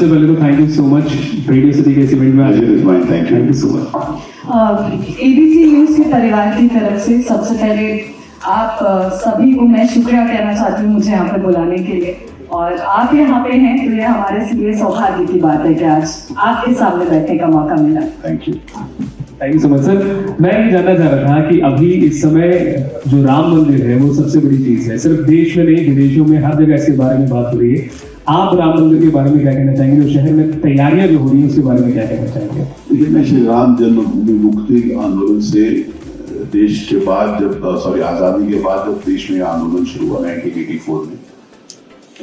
सबसे पहले तो thank you so much radio city के इस इवेंट में आने। Thank you so much. ABC news के परिवार की तरफ से सबसे पहले आप सभी को मैं शुक्रिया कहना चाहती हूँ मुझे यहाँ पर बुलाने के लिए, और आप यहाँ पे हैं तो ये हमारे लिए सौभाग्य की बात है कि आज आपके सामने बैठने का मौका मिला। Thank you so much sir. मैं ये जानना चाह रहा था कि अभी इस समय जो राम मंदिर है वो सबसे बड़ी चीज है, सिर्फ देश में नहीं विदेशों में हर जगह इसके बारे में बात हो रही है। आप राम मंदिर के बारे में क्या कहना चाहेंगे और शहर में तैयारियां जो हो रही है उसके बारे में क्या कहना चाहेंगे? देखिए, मैं श्री राम जन्मभूमि मुक्ति आंदोलन से देश के बाद जब आज़ादी के बाद जब देश में आंदोलन शुरू हुआ 1984 में,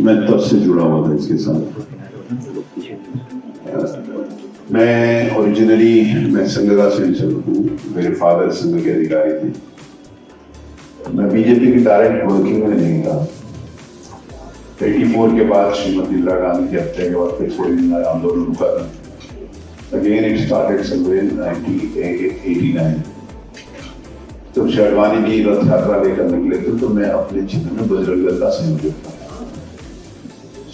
मैं तब से जुड़ा हुआ था इसके साथ। मैं ओरिजिनली संघ का सैनिक हूँ, मेरे फादर संघ के अधिकारी थे। मैं बीजेपी की डायरेक्ट वर्किंग में नहीं था। 84 के बाद श्रीमती इंदिरा गांधी की हत्या के बाद फिर थोड़ी आंदोलन रुका था। Again it started somewhere in 1989। जब शेरवानी की रथ यात्रा लेकर निकले थे तो मैं अपने क्षेत्र में बजरंग दल का संयोजक था।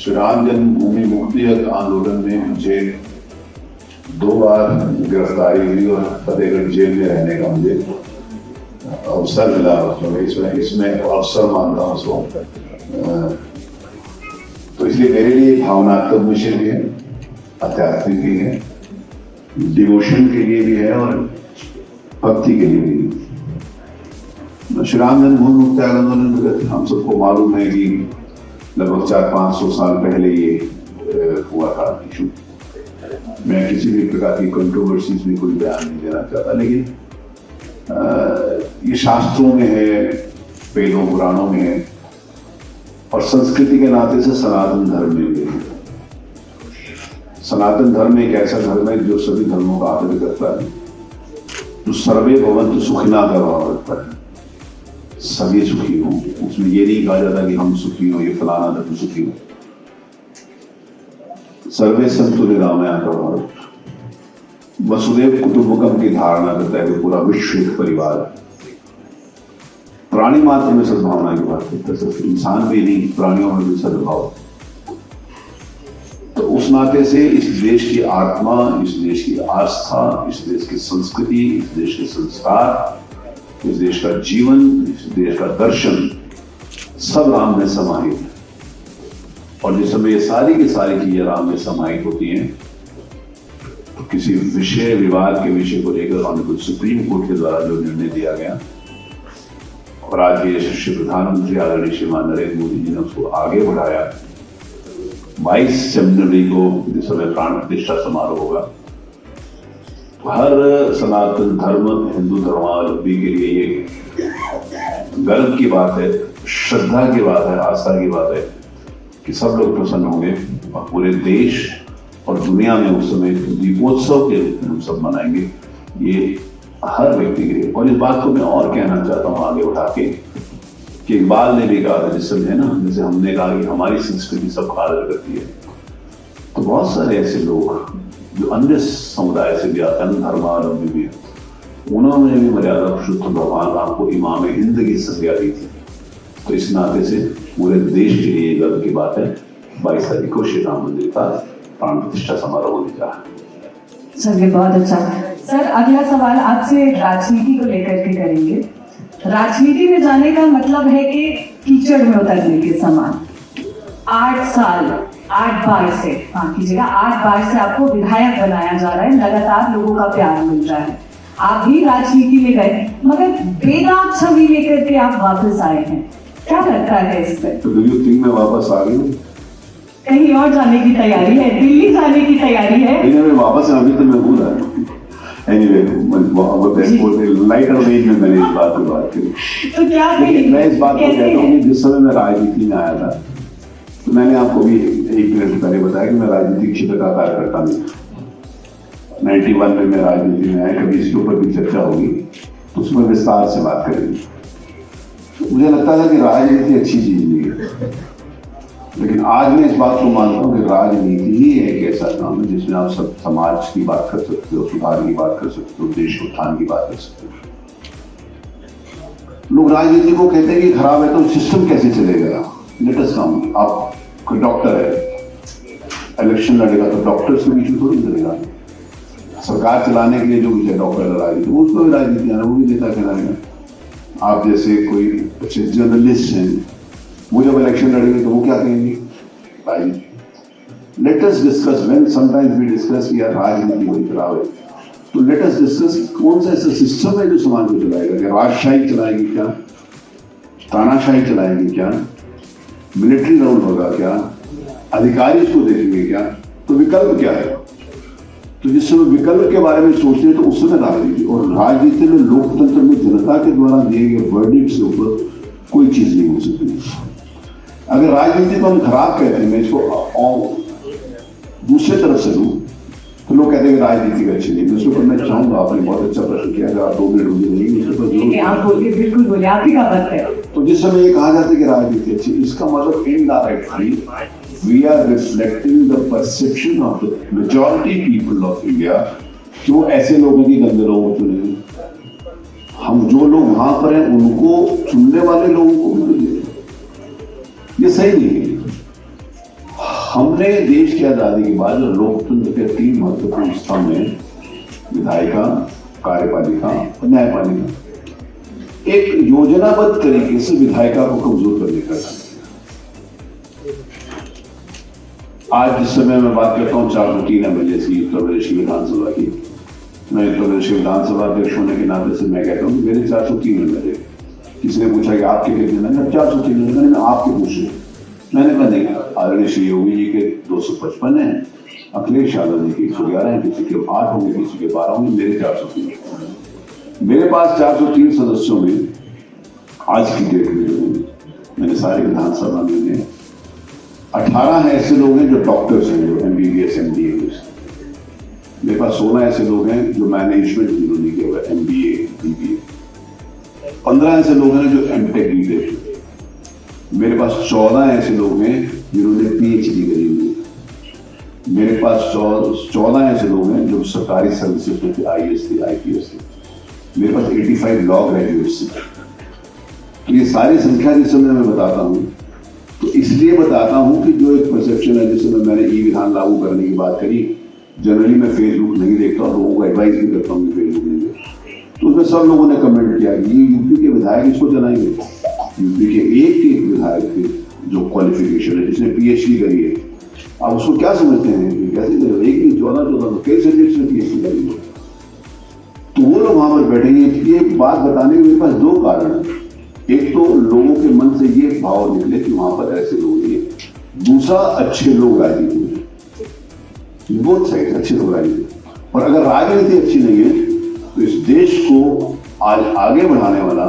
श्री राम जन्मभूमि मुक्ति आंदोलन में मुझे 2 बार गिरफ्तारी हुई और फतेहगढ़ जेल में रहने का मुझे अवसर मिला। इसमें अवसर मानता हूँ उसको। तो इसलिए मेरे लिए भावनात्मक विषय भी है, आध्यात्मिक भी है, डिवोशन के लिए भी है और भक्ति के लिए भी है। श्री राम जन्मभूमि मुक्ति आंदोलन हम सबको मालूम है कि लगभग 400-500 साल पहले ये हुआ था इशू। मैं किसी भी प्रकार की कंट्रोवर्सीज में कोई बयान नहीं देना चाहता, लेकिन ये शास्त्रों में है, वेदों पुराणों में है और संस्कृति के नाते से सनातन धर्म में भी है। सनातन धर्म एक ऐसा धर्म है जो सभी धर्मों का आदर करता है, जो सर्वे भवन्तु सुखिनः का भाव रखता है, सभी सुखी हों। उसमें ये नहीं कहा जाता कि हम सुखी हों, ये फलाना धर्म सुखी हो। सर्वे सन्तु निरामया का भाव, वसुदेव कुटुंबकम की धारणा करता है कि पूरा विश्व एक परिवार है। प्राणी मात्र में सद्भावना की बात करते हैं, सिर्फ इंसान भी नहीं, प्राणियों में भी सद्भाव। तो उस नाते से इस देश की आत्मा, इस देश की आस्था, इस देश की संस्कृति, इस देश के संस्कार, इस देश का जीवन, इस देश का दर्शन सब राम में समाहित है। और जिस समय ये सारी की सारी चीजें राम में समाहित होती हैं तो किसी विषय विवाद के विषय को लेकर ऑनरेबल सुप्रीम कोर्ट के द्वारा जो निर्णय दिया गया और आज के यशस्वी प्रधानमंत्री आदरणीय श्रीमान नरेंद्र मोदी जी ने उसको आगे बढ़ाया। 22 जनवरी को जिस समय प्राण प्रतिष्ठा समारोह होगा, तो हर सनातन धर्म हिंदू धर्मावलंबी के लिए ये गर्व की बात है, श्रद्धा की बात है, आस्था की बात है कि सब लोग प्रसन्न होंगे और पूरे देश और दुनिया में उस समय दीपोत्सव के रूप में हम सब मनाएंगे। ये हर व्यक्ति के लिए। और इस बात को मैं और कहना चाहता हूँ आगे बढ़ा के कि इकबाल ने भी कहा था, जिस समय है ना, जैसे हमने कहा कि हमारी संस्कृति सबका आदर करती है, तो बहुत सारे ऐसे लोग जो अन्य समुदाय से भी आते हैं, धर्मावलंबी भी, उन्होंने भी मर्यादा पुरुषोत्तम भगवान राम को इमाम हिंद की संज्ञा दी थी। तो इस नाते से पूरे देश के लिए गर्व की बात है 22 तारीख को श्री राम मंदिर का प्राण प्रतिष्ठा समारोह होने जा रहा है। सर ये बहुत अच्छा। सर अगला सवाल आपसे राजनीति को लेकर के करेंगे। राजनीति में जाने का मतलब है कि कीचड़ में उतरने के समान। 8 साल 8 बार से, हाँ कीजिएगा, 8 बार से आपको विधायक बनाया जा रहा है, लगातार लोगों का प्यार मिल रहा है, आप भी राजनीति में गए, मगर बेदाग छवि लेकर के आप वापस आए हैं, क्या लगता है इस पर? तो डू यू थिंक मैं वापस आ गई हूँ? कहीं और जाने की तैयारी है, दिल्ली जाने की तैयारी है? नहीं, मैं वापस अभी तो मैं भूल रहा हूँ। Anyway, लाइटर वेज में मैंने इस बात की बात की। तो क्या मैं इस बात को कहता हूँ कि जिस समय मैं राजनीति में आया था तो मैंने आपको भी 1 मिनट पहले बताया कि मैं राजनीतिक क्षेत्र का कार्यकर्ता नहीं। 91 में मैं राजनीति में आया, कभी इसके ऊपर भी चर्चा होगी तो उसमें विस्तार से बात करेंगे। मुझे लगता था कि राजनीति अच्छी चीज नहीं है, लेकिन आज मैं इस बात को मानता हूँ कि राजनीति ही एक ऐसा काम है जिसमें आप सब समाज की बात कर सकते हो, सुधार की बात कर सकते हो, देश उत्थान की बात कर सकते हो। लोग राजनीति को कहते हैं कि खराब है तो सिस्टम कैसे चलेगा। लेटेस्ट काम, आप कोई डॉक्टर है, इलेक्शन लड़ेगा तो डॉक्टर्स के बीच में थोड़ी लड़ेगा। सरकार चलाने के लिए जो भी डॉक्टर लड़ा रही वो उसको भी राजनीति आना, वो भी नेता कहलाएगा। आप जैसे कोई अच्छे जर्नलिस्ट हैं, वो जब इलेक्शन लड़ेंगे तो वो क्या कहेंगे? राजनीति। Let us discuss when sometimes we discuss कि यार राजनीति बड़ी खराब है, तो लेट अस डिस्कस कौन सा ऐसा सिस्टम है जो समाज को चलाएगा। क्या राजशाही चलाएगी क्या? तानाशाही चलाएंगे क्या? मिलिट्री राउंड होगा क्या? अधिकारी इसको देखेंगे क्या? तो विकल्प क्या है? तो जिस समय विकल्प के बारे में सोचते हैं तो उस समय राजनीति, और राजनीति में लोकतंत्र में जनता के द्वारा दिए गए वर्डिक्ट से ऊपर कोई चीज नहीं हो सकती। अगर राजनीति को हम खराब कहते हैं, मैं इसको दूसरे तरफ से लूं तो लोग कहते हैं राजनीति अच्छी नहीं। उसके ऊपर मैं चाहूंगा, आपने बहुत अच्छा प्रश्न किया, अगर आप 2 मिनट मुझे नहीं उसके ऊपर आप बोलिए, बिल्कुल बोलिए, आप ही का बात है। तो जिस समय ये कहा जाता है कि राजनीति अच्छी, इसका मतलब indirectly we are reflecting the perception of the majority people of India जो ऐसे लोगों की गंदे लोगों को चुनेंगे। हम जो लोग वहां पर हैं उनको चुनने वाले लोगों को भी चुनेंगे, ये सही नहीं है। हमने देश की आजादी के बाद जो लोकतंत्र के 3 महत्वपूर्ण स्तंभ हैं, विधायिका, कार्यपालिका और न्यायपालिका, एक योजनाबद्ध तरीके से विधायिका को कमजोर करने का काम। आज जिस समय मैं बात करता हूँ 403 एमएलए की उत्तर प्रदेश की विधानसभा की, मैं उत्तर प्रदेश के विधानसभा अध्यक्ष होने के नाते से मैं कहता हूँ कि मेरे 403 एमएलए। किसी ने पूछा कि आपके कितने? मैंने 403 मैंने आपके पूछे। मैंने कहा नहीं, आदरणीय श्री योगी जी के 255 है, अखिलेश यादव जी के 111 है, किसी के 8 होंगे, किसी के 12 होंगे, मेरे 403। मेरे पास 403 सदस्यों में आज की डेट में जो है, मैंने सारी विधानसभा में 18 ऐसे लोग हैं जो डॉक्टर्स हैं, जो MBBS MDA। मेरे पास 16 ऐसे लोग हैं जो मैनेजमेंट जिन्होंने किया हुआ MBA BBA। 15 ऐसे लोग हैं जो MTech लीडर। मेरे पास 14 ऐसे लोग हैं जिन्होंने PhD करी हुई है। मेरे पास 14 ऐसे लोग हैं जो सरकारी सर्विसेज में थे, IAS थे, IPS थे। मेरे पास 85 लॉ ग्रेजुएट्स थे। तो ये सारी संख्या जिस समय मैं बताता हूँ तो इसलिए बताता हूं कि जो एक परसेप्शन है, जिसमें मैंने ई-विधान लागू करने की बात करी, जनरली मैं फेसबुक नहीं देखता, लोगों को एडवाइस भी करता हूं कि फेसबुक नहीं देखता। तो उसमें सब लोगों ने कमेंट किया कि ये यूपी के विधायक इसको चलाएंगे। यूपी के एक विधायक थे जो क्वालिफिकेशन है, जिसने PhD करी है, आप उसको क्या समझते हैं? कैसे करें? एक नहीं 14 कई सब्जेक्ट्स में PhD करी है, तो वो लोग वहां पर बैठेंगे। ये बात बताने के मेरे पास 2 कारण है। एक तो लोगों के मन से ये भाव निकले कि वहां पर ऐसे लोग हैं, दूसरा अच्छे लोग राजनीति में, बहुत सही, अच्छे लोग राजनीति। और अगर राजनीति अच्छी नहीं है तो इस देश को आज आगे बढ़ाने वाला,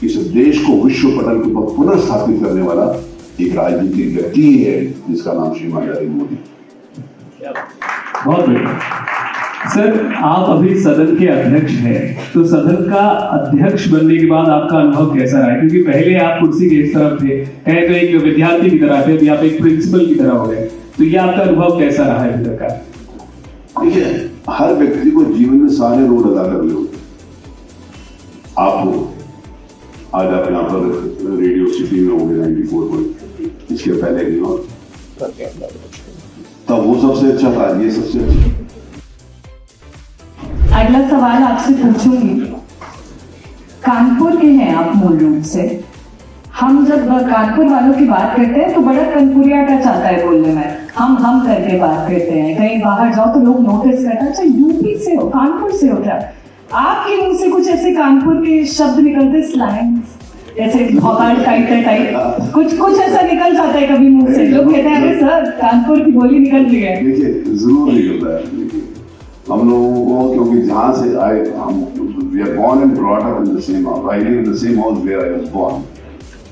इस देश को विश्व पटल के ऊपर पुनर्स्थापित करने वाला एक राजनीतिक व्यक्ति है जिसका नाम श्रीमान नरेंद्र मोदी। बहुत बढ़िया सर, आप अभी सदन के अध्यक्ष हैं, तो सदन का अध्यक्ष बनने के बाद आपका अनुभव कैसा रहा? क्योंकि पहले आप कुर्सी के इस तरफ थे, कहे तो एक विद्यार्थी की तरह थे, अभी आप एक प्रिंसिपल की तरह हो गए, तो ये आपका अनुभव कैसा रहा है अभी तक का? देखिए, हर व्यक्ति को जीवन में सारे रोल अदा करने होते हैं। आप हो, आज आप यहाँ पर रेडियो सिटी में होंगे 94 इसके पहले नहीं हो, तब वो सबसे अच्छा था, ये सबसे अच्छा। अगला सवाल आपसे पूछूंगी, कानपुर के हैं आप मूल रूप से। हम जब कानपुर वालों की बात करते हैं तो बड़ा कनपुरिया टच आता है बोलने में, हम करके बात करते हैं। कहीं बाहर जाओ तो लोग नोटिस करते हैं, अच्छा यूपी से हो, कानपुर से हो क्या? आपके मुंह से कुछ ऐसे कानपुर के शब्द निकलते, स्लैंग्स ऐसे भौकाल टाइप कुछ ऐसा निकल जाता है कभी मुंह से, लोग कहते हैं अरे सर कानपुर की बोली निकल रही है। देखिए, जरूर निकलता है हम लोगों को, क्योंकि जहाँ से आए हम, we are born and brought up in the same house. I live in the same house where I was born.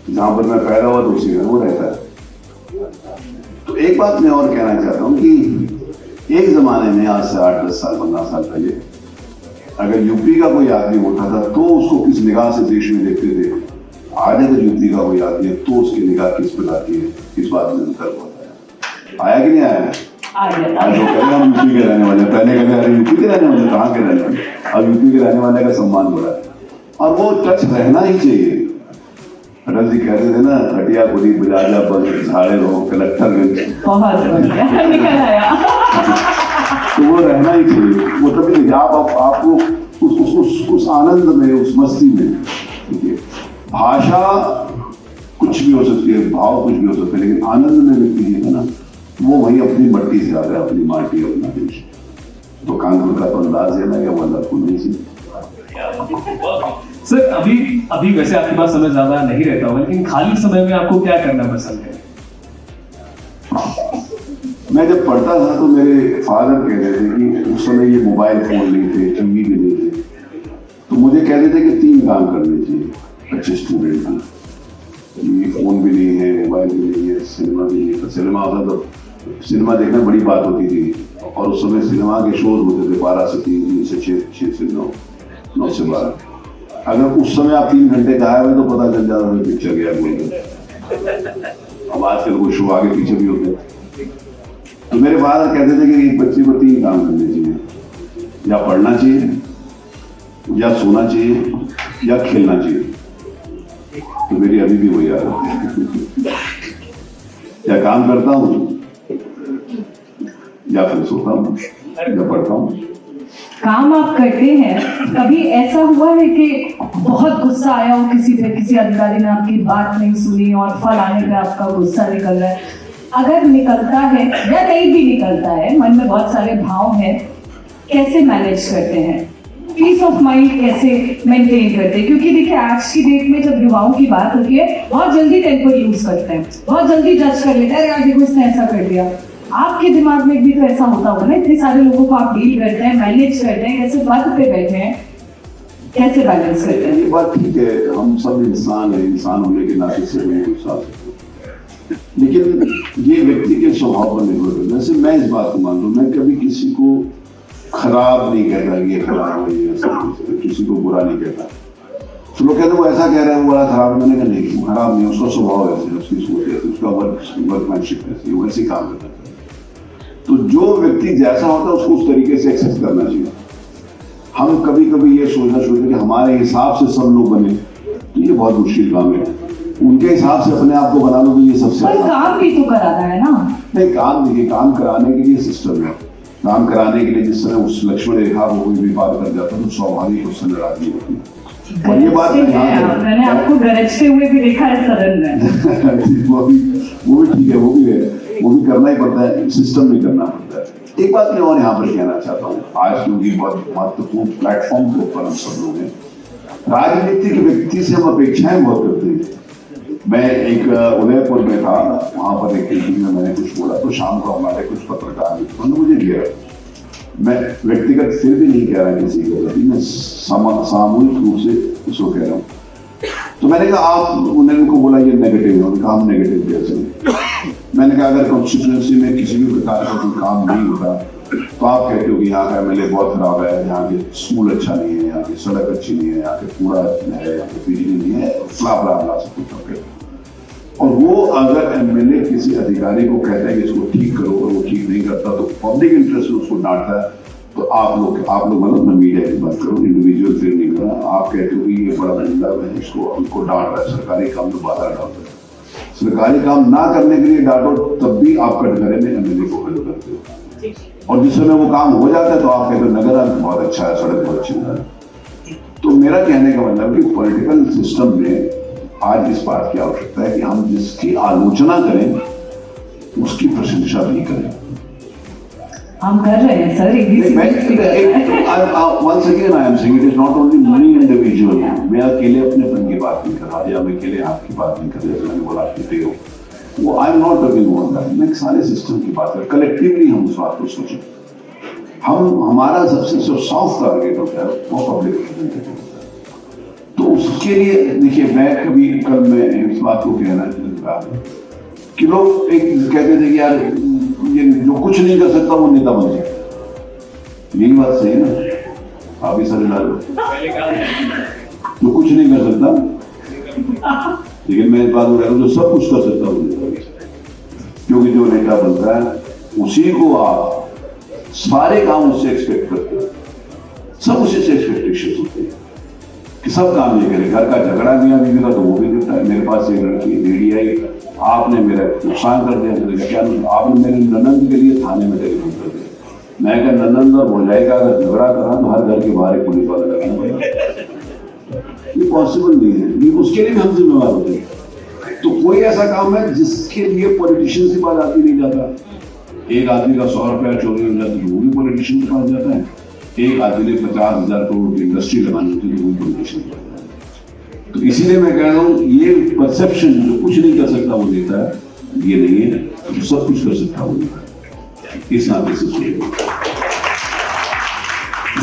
जहाँ पर मैं पैदा हुआ तो उसी में वो रहता है। तो एक बात मैं और कहना चाहता हूँ कि एक जमाने में, आज से 8, 10 साल, 15 साल पहले, अगर यूपी का कोई आदमी होता था तो उसको किस निगाह से देश में देखते थे। आज अगर यूपी का कोई आदमी है तो उसकी निगाह किस प्रकार की है, किस बात में अंतर होता है? आया कि नहीं आया? आज लोग कहते हैं हम यूपी के रहने वाले, पहले कहते हैं यूपी के रहने वाले, कहाँ के रहने वाले? अब यूपी के रहने वाले का सम्मान हो रहा है, और वो टच रहना ही चाहिए। अटल जी कहते थे ना, खटिया खुदी बिराजा बन झाड़े रहो कलेक्टर में। बहुत बढ़िया निकल आया। तो वो रहना ही चाहिए, वो तभी देखिए आपको उस आनंद में, उस मस्ती में, देखिए भाषा कुछ भी हो सकती है, भाव कुछ भी हो सकता है, लेकिन आनंद में व्यक्ति जी है ना, वो वही अपनी मट्टी से आ रहा है, अपनी माटी, अपना देश। तो कानपुर का तो अंदाज है ना, या वो अल्लाह को नहीं सी। सर अभी वैसे आपके पास समय ज्यादा नहीं रहता होगा, लेकिन खाली समय में आपको क्या करना पसंद है? मैं जब पढ़ता था तो मेरे फादर कहते थे कि उस समय ये मोबाइल फोन नहीं थे, टीवी भी नहीं थे, तो मुझे कहते थे कि 3 काम करने चाहिए अच्छे स्टूडेंट को। ये फोन भी नहीं है, मोबाइल भी नहीं है, सिनेमा भी नहीं है। तो सिनेमा होता तो सिनेमा देखना बड़ी बात होती थी, और उस समय सिनेमा के शोज होते थे 12 से 3, 3 से 6, 6 से 9, 9 से 12। अगर उस समय आप 3 घंटे गायब है तो पता चल जाता था पिक्चर गया बोल। अब आजकल वो शो आगे पीछे भी होते हैं। तो मेरे फादर कहते थे कि एक बच्चे को 3 काम करने चाहिए, या पढ़ना चाहिए, या सोना चाहिए, या खेलना चाहिए। तो मेरी अभी भी वही आदत है, या काम करता हूँ, या फिर सोता हूँ, या पढ़ता हूँ। काम आप करते हैं, कभी ऐसा हुआ है कि बहुत गुस्सा आया हो किसी पे, किसी अधिकारी ने आपकी बात नहीं सुनी और फल आने पे आपका गुस्सा निकल रहा है? अगर निकलता है या नहीं भी निकलता है, मन में बहुत सारे भाव हैं, कैसे मैनेज करते हैं? पीस ऑफ माइंड कैसे मेंटेन करते हैं? क्योंकि देखिए आज की डेट में जब युवाओं की बात होती है, बहुत जल्दी टेम्पर यूज करते हैं, बहुत जल्दी जज कर लेते हैं, यार देखो इसने ऐसा कर दिया। आपके दिमाग में भी तो ऐसा होता होगा ना, इतने सारे लोगों को आप डील करते हैं, मैनेज करते हैं, कैसे बात पे बैठे हैं, कैसे बैलेंस करते हैं? ये बात ठीक है, हम सब इंसान हैं, इंसान होने के नाते से हमें गुस्सा, लेकिन ये व्यक्ति के स्वभाव पर निर्भर करता है। जैसे मैं इस बात को मानता हूँ, मैं कभी किसी को खराब नहीं कहता कि ये खराब है, ये सब किसी को बुरा नहीं कहता। तो लोग कहते हैं वो ऐसा कह रहा है, वो बड़ा खराब। मैंने कहा नहीं, वो खराब नहीं, उसका स्वभाव ऐसे, उसकी सोच है, उसका वर्कमैनशिप ऐसी, वो ऐसे काम करता है। तो जो व्यक्ति जैसा होता है उसको उस तरीके से एक्सेप्ट करना चाहिए। हम कभी कभी ये सोचना शुरू करें कि हमारे हिसाब से सब लोग बने, तो ये बहुत मुश्किल काम है। उनके हिसाब से अपने आप को बना लो तो ये सबसे पर काम भी तो कराना है ना। नहीं, काम देखिए, काम कराने के लिए सिस्टम है। काम कराने के लिए जिस समय उस लक्ष्मण रेखा को कोई भी पार कर जाता है तो स्वाभाविक उससे नाराजगी होती है। और ये बात मैंने आपको गरजते हुए भी देखा है सदन में। वो भी ठीक है, वो भी है, वो भी करना ही पड़ता है, सिस्टम भी करना पड़ता है। एक बात मैं और यहाँ पर कहना चाहता हूँ, आज क्योंकि बहुत महत्वपूर्ण प्लेटफॉर्म के ऊपर हम सब लोग हैं, राजनीतिक व्यक्ति से हम अपेक्षाएं बहुत करते हैं। मैं एक उदयपुर में था, वहां पर एक मीटिंग में मैंने कुछ बोला, तो शाम को हमारे कुछ पत्रकार उन्होंने मुझे घेरा। मैं व्यक्तिगत फिर भी नहीं कह रहा किसी को, मैं सामूहिक रूप से उसको कह रहा हूँ। तो मैंने कहा आप, उन्होंने उनको बोला ये नेगेटिव है, उन्होंने कहा हम नेगेटिव कैसे नहीं। मैंने कहा अगर कॉन्स्टिट्यूएंसी में किसी भी प्रकार का कोई काम नहीं होता तो आप कहते हो कि यहाँ का एमएलए बहुत खराब है, यहाँ के स्कूल अच्छा नहीं है, यहाँ की सड़क अच्छी नहीं है, यहाँ के कूड़ा है, यहाँ पे बिजली नहीं है, फ्ला सब कुछ कहते। और वो अगर एमएलए किसी अधिकारी को कहता है कि इसको ठीक करो और वो ठीक नहीं करता तो पब्लिक इंटरेस्ट में उसको डांटता है, तो आप लोग मतलब मैं मीडिया की बात करूँ, इंडिविजुअल फिर नहीं करना, आप कहते हो कि ये बड़ा बंदा है, इसको डांट रहा है, सरकारी काम में बाधा डालता है। सरकारी काम ना करने के लिए डांटो तब भी आप कटघरे में एमएलए को हेल्प करते हो, और जिस समय वो काम हो जाता है तो आप कहते हो नगर बहुत अच्छा है, सड़क बहुत अच्छी है। तो मेरा कहने का मतलब कि पॉलिटिकल सिस्टम में आज इस बात की आवश्यकता है कि हम जिसकी आलोचना करें उसकी प्रशंसा भी करें। हम कर रहे हैं sir, once again I am saying it is not only money individual। मैं अकेले अपनेपन की बात नहीं कर रहा, या मैं अकेले आपकी बात नहीं कर रहा, मैंने बोला आपकी हो वो I am not talking about that. मैं सारे सिस्टम की बात कर, कलेक्टिवली हम उस बात को सोचें। हमारा सबसे सॉफ्ट टारगेट होता है वो पब्लिक रिप्रेजेंटेटिव होता है। तो उसके लिए देखिए, मैं कभी कल मैं इस बात को कहना चाहता हूँ कि लोग एक कहते थे कि यार ये जो कुछ नहीं कर सकता वो नेता बन सकता। यही बात सही है ना, आप ही सर डालो, जो कुछ नहीं कर सकता, लेकिन मैं इस बात को कह रहा हूँ जो सब कुछ कर सकता हूँ, क्योंकि जो नेता बनता है उसी को आप सारे काम उससे एक्सपेक्ट करते हो, सब उसी से एक्सपेक्टेशन होते हैं कि सब काम ये करे, घर का झगड़ा मियां बीवी का तो वो भी करता है। मेरे पास एक लड़की लेडी आई, आपने मेरा नुकसान कर दिया। मैंने कहा क्या? आपने मेरे ननंद के लिए थाने में टेलीफोन कर दिया। मैं क्या ननंद और भौजाई का अगर झगड़ा करा तो हर घर के बाहर एक पुलिस वाला लगाना पड़ेगा, ये पॉसिबल नहीं है। ये उसके लिए भी हम जिम्मेवार होते हैं। तो कोई ऐसा काम है जिसके लिए पॉलिटिशियन के पास आदमी नहीं जाता। एक आदमी का 100 रुपया चोरी हो जाता है वो भी पॉलिटिशियन के पास जाता है। एक आदमी ने 50,000 करोड़ की इंडस्ट्री लगानी होती है तो वो पॉलिटिशियन के पास जाता है। तो इसीलिए मैं कह रहा हूँ ये परसेप्शन जो कुछ नहीं कर सकता वो देता है, ये नहीं है जो सब कुछ कर सकता वो देता है। इस नाते से सोचिए।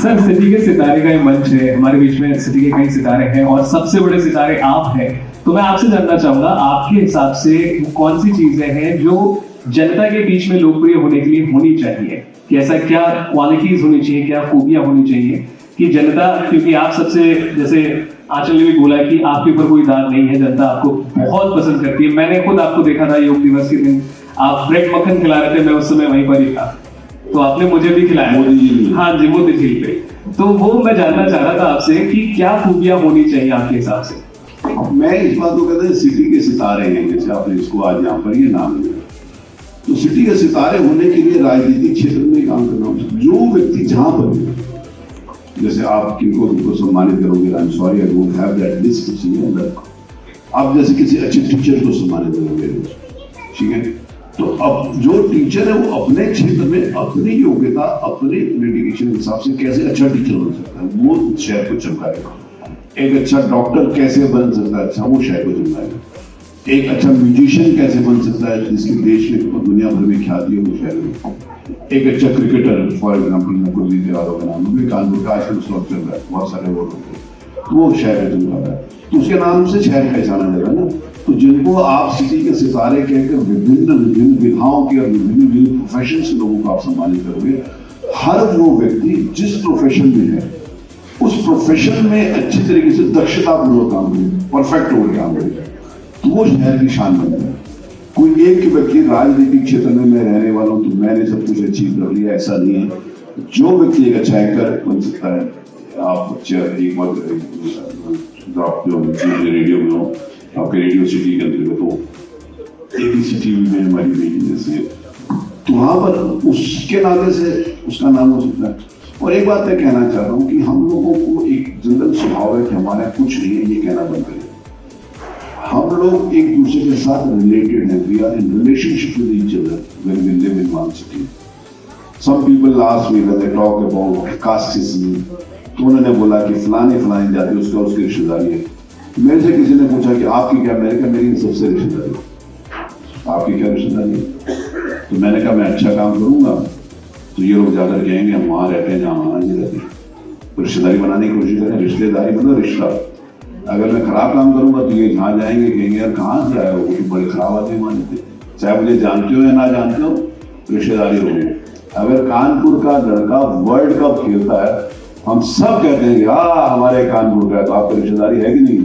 सर, सिटी के सितारे का ये मंच है, हमारे बीच में सिटी के कई सितारे हैं और सबसे बड़े सितारे आप हैं। तो मैं आपसे जानना चाहूंगा, आपके हिसाब से कौन सी चीजें हैं जो जनता के बीच में लोकप्रिय होने के लिए होनी चाहिए, कि ऐसा क्या क्वालिटीज होनी चाहिए, क्या खूबियां होनी चाहिए कि जनता, क्योंकि आप सबसे, जैसे आंचल ने भी बोला कि आपके ऊपर कोई दाग नहीं है, जनता आपको बहुत पसंद करती है। मैंने खुद आपको देखा था योग दिवस के दिन, आप ब्रेड मक्खन खिला रहे थे, मैं उस समय वहीं पर ही था, तो आपने मुझे भी खिलाया। हाँ जी, मोदी झील पे। तो वो मैं जानना चाह रहा था आपसे कि क्या खूबियां होनी चाहिए आपके हिसाब से। मैं इस बात को कहता हूँ सिटी के सितारे हैं, जैसे आपने इसको आज यहाँ पर ये नाम लिया, तो सिटी के सितारे होने के लिए राजनीतिक क्षेत्र में काम करना होता। जो व्यक्ति जहां पर है, जैसे आप किनको सम्मानित करोगे, I am sorry I don't have that list, आप जैसे किसी अच्छे टीचर को सम्मानित करोगे, ठीक है, तो अब जो टीचर है वो अपने क्षेत्र में अपनी योग्यता, अपने डेडिकेशन के हिसाब से कैसे अच्छा टीचर बन सकता है, वो शहर को चमकाएगा। एक अच्छा डॉक्टर कैसे बन सकता है, अच्छा, वो शहर को चमकाएगा। एक अच्छा म्यूजिशियन कैसे बन सकता है जिसके देश में दुनिया भर में ख्याति है, वो शहर में। एक अच्छा क्रिकेटर, फॉर एग्जाम्पल मैं कुलदीप यादव का नाम, भी कानपुर का आजकल स्टॉक चल रहा है, बहुत सारे अवार्ड होते हैं, तो वो शहर में चमकाता है, तो उसके नाम से शहर पहचाना जाएगा ना। तो जिनको आप सिटी के सितारे कहकर विभिन्न विधाओं के और विभिन्न प्रोफेशन से लोगों को आप सम्मानित करोगे, हर वो व्यक्ति जिस प्रोफेशन में है उस प्रोफेशन में अच्छी तरीके से दक्षतापूर्वक काम करे, परफेक्ट होकर काम करे, तो वो शहर की शान बनता है। कोई एक व्यक्ति राजनीतिक क्षेत्र में मैं रहने वाला हूँ तो मैंने सब कुछ अचीव कर लिया, ऐसा नहीं है। जो व्यक्ति एक अच्छा एंकर बन सकता है, आप एक बार आप जो रेडियो में हो, आपके रेडियो सिटी के अंतर्गत हो, ABC टीवी में हमारी बेटी जैसे, तो वहां पर उसके नाते से उसका नाम हो सकता है। और एक बात मैं कहना चाह रहा हूँ कि हम लोगों को एक जनरल स्वभाव है कि हमारे कुछ नहीं है ये कहना बंद करें। हम लोग एक दूसरे के साथ रिलेटेड हैं, we are in relationship with each other when we live in one city. Some people ask me when they talk about casteism, तो उन्होंने बोला कि फलाने जाति उसका उसकी रिश्तेदारी है। मेरे से किसी ने पूछा कि आपकी क्या, मैंने कहा मेरी सबसे रिश्तेदारी, आपकी क्या रिश्तेदारी है? तो मैंने कहा मैं अच्छा काम करूंगा तो ये लोग जाकर कहेंगे हम वहां रहते हैं जहाँ वहां नहीं रहते, तो रिश्तेदारी बनाने की कोशिश करें। रिश्तेदारी मतलब रिश्ता। अगर मैं खराब काम करूंगा तो ये जहाँ जाएंगे कहेंगे यार कहाँ से आए हो, तो बड़े खराब आदमी मानते, चाहे मुझे जानते हो या ना जानते हो, रिश्तेदारी होगी। अगर कानपुर का लड़का वर्ल्ड कप खेलता है, हम सब कहते हैं हाँ हमारे कानपुर का है, तो आपकी रिश्तेदारी है कि नहीं?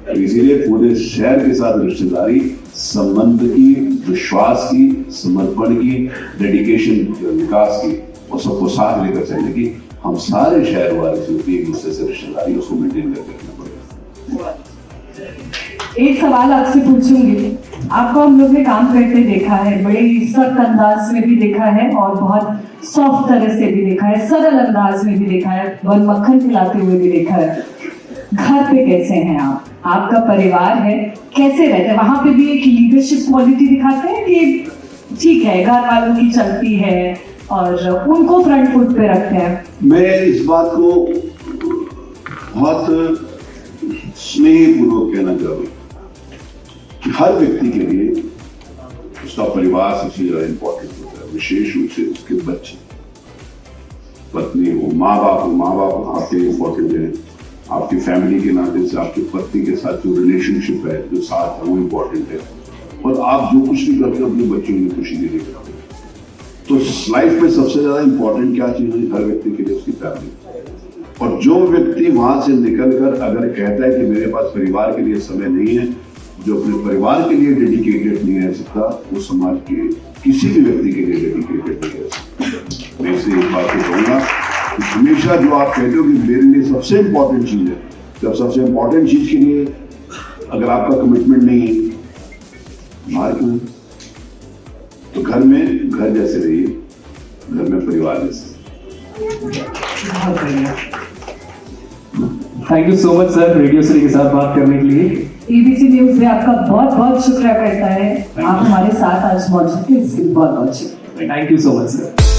तो इसीलिए पूरे शहर के साथ रिश्तेदारी संबंध की, विश्वास की, समर्पण की, डेडिकेशन, विकास की, और सबको साथ लेकर चलने की, हम सारे शहर वाले से एक दूसरे से रिश्तेदारी उसको मेंटेन करके रखना पड़ेगा। एक सवाल आपसे पूछूंगी, आपको हम लोग ने काम करते देखा है, बड़े सख्त अंदाज में भी देखा है और बहुत सॉफ्ट तरह से भी देखा है, सरल अंदाज में भी देखा है, बहुत मक्खन खिलाते हुए भी देखा है। घर पे कैसे हैं आप? आपका परिवार है, कैसे रहते हैं? वहां पे भी एक लीडरशिप क्वालिटी दिखाते हैं कि ठीक है घर वालों की चलती है और उनको फ्रंट फुट पे रखते हैं? मैं इस बात को बहुत स्नेहपूर्वक कहना चाहूँगा कि हर व्यक्ति के लिए उसका परिवार सबसे ज्यादा इंपॉर्टेंट होता है, विशेष रूप से उसके बच्चे, पत्नी हो, माँ बाप आपके लिए इंपॉर्टेंट है। आपकी फैमिली के नाते से आपकी पत्नी के साथ जो रिलेशनशिप है, जो साथ है, वो इम्पोर्टेंट है। और आप जो कुछ भी करते हो अपने बच्चों की खुशी के लिए करते हो। तो लाइफ में सबसे ज्यादा इंपॉर्टेंट क्या चीज है हर व्यक्ति के लिए? उसकी फैमिली। और जो व्यक्ति वहां से निकलकर अगर कहता है कि मेरे पास परिवार के लिए समय नहीं है, जो अपने परिवार के लिए डेडिकेटेड नहीं रह सकता, वो समाज के किसी भी व्यक्ति के लिए डेडिकेटेड नहीं रह सकता। मैं इसलिए इस बात को कहूंगा कि हमेशा जो आप कहते हो कि मेरे लिए सबसे इंपॉर्टेंट चीज है जब सबसे इंपॉर्टेंट चीज के लिए अगर आपका कमिटमेंट नहीं है, बाहर क्यों? तो घर में घर जैसे रहिए, घर में परिवार जैसे। बहुत बढ़िया। Thank you so much sir, radio city के साथ बात करने के लिए। एबीसी न्यूज में आपका बहुत बहुत शुक्रिया करता है, आप हमारे साथ आज मौजूद थे, इसके लिए बहुत बहुत शुक्रिया। Thank you so much sir.